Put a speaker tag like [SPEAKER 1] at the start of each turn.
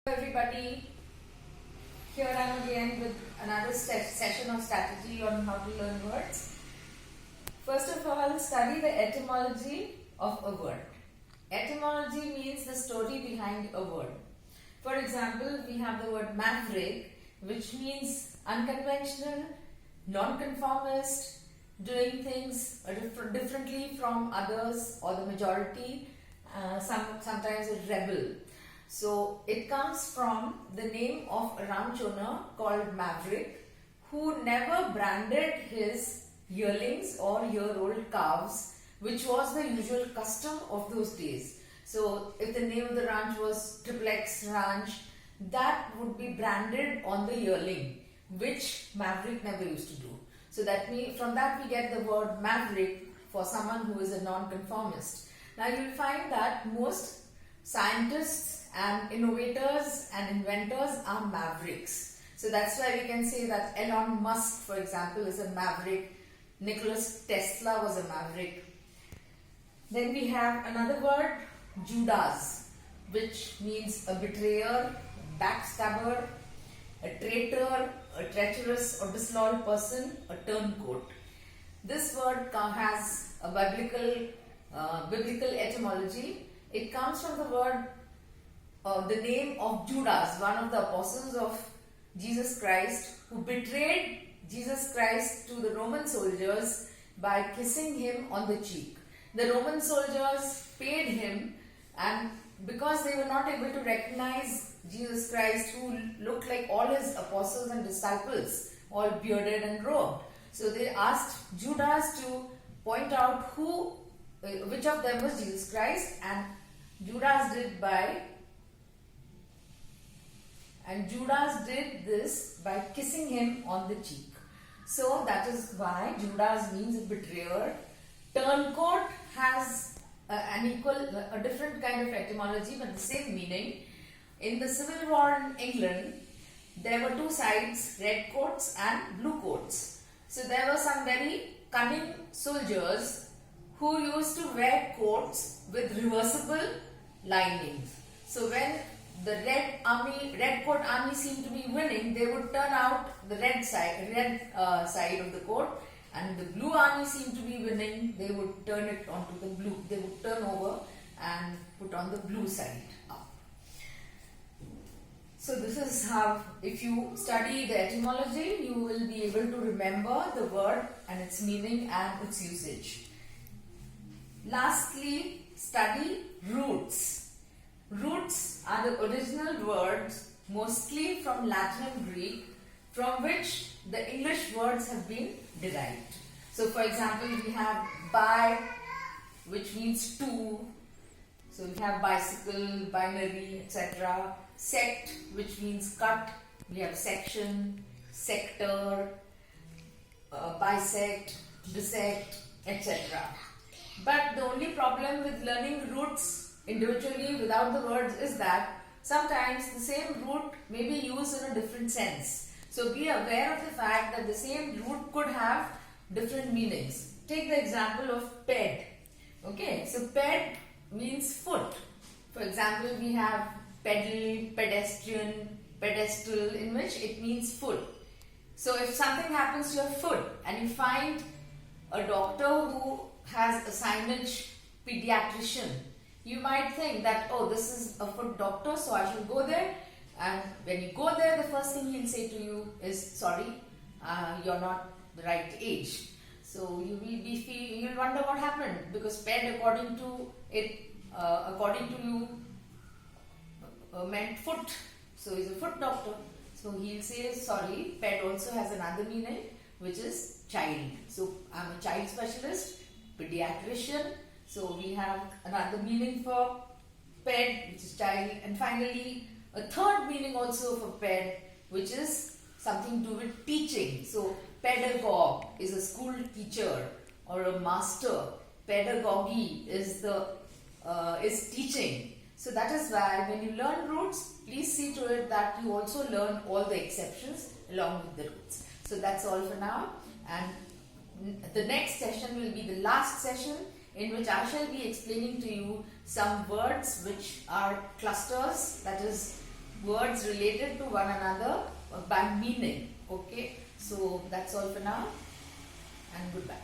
[SPEAKER 1] Everybody, here I am again with another session of strategy on how to learn words. First of all, study the etymology of a word. Etymology means the story behind a word. For example, we have the word maverick, which means unconventional, non-conformist, doing things differently from others or the majority, sometimes a rebel. So it comes from the name of a ranch owner called Maverick, who never branded his yearlings or year-old calves, which was the usual custom of those days. So if the name of the ranch was Triplex Ranch, that would be branded on the yearling, which Maverick never used to do. So from that we get the word maverick for someone who is a non-conformist. Now you will find that most scientists and innovators and inventors are mavericks. So that's why we can say that Elon Musk, for example, is a maverick. Nikola Tesla was a maverick. Then we have another word, Judas, which means a betrayer, backstabber, a traitor, a treacherous or disloyal person, a turncoat. This word has a biblical etymology. It comes from the word the name of Judas, one of the apostles of Jesus Christ, who betrayed Jesus Christ to the Roman soldiers by kissing him on the cheek. The Roman soldiers paid him, and because they were not able to recognize Jesus Christ, who looked like all his apostles and disciples, all bearded and robed, so they asked Judas to point out which of them was Jesus Christ, and Judas did this by kissing him on the cheek. So that is why Judas means a betrayer. Turncoat has a different kind of etymology, but the same meaning. In the Civil War in England, there were two sides, red coats and blue coats. So there were some very cunning soldiers who used to wear coats with reversible linings. So when the red coat army seemed to be winning, they would turn out the red side of the coat, and the blue army seemed to be winning, they would turn it onto the blue. They would turn over and put on the blue side up. So this is how, if you study the etymology, you will be able to remember the word and its meaning and its usage. Lastly, study roots. Roots are the original words, mostly from Latin and Greek, from which the English words have been derived. So for example, we have bi, which means two. So we have bicycle, binary, etc. Sect, which means cut. We have section, sector, bisect, dissect, etc. But the only problem with learning roots individually without the words is that sometimes the same root may be used in a different sense. So be aware of the fact that the same root could have different meanings. Take the example of ped. Okay, so ped means foot. For example, we have pedal, pedestrian, pedestal, in which it means foot. So if something happens to your foot and you find a doctor who has a signage pediatrician, you might think that, oh, this is a foot doctor, so I should go there. And when you go there, the first thing he'll say to you is, sorry, you're not the right age. So you'll wonder what happened, because ped according to you meant foot. So he's a foot doctor. So he'll say, sorry, ped also has another meaning, which is child. So I'm a child specialist, pediatrician. So we have another meaning for ped, which is child, and finally a third meaning also for ped, which is something to do with teaching. So pedagogue is a school teacher or a master. Pedagogy is teaching. So that is why when you learn roots, please see to it that you also learn all the exceptions along with the roots. So that's all for now, and the next session will be the last session, in which I shall be explaining to you some words which are clusters, that is words related to one another by meaning. Okay, so that's all for now, and goodbye.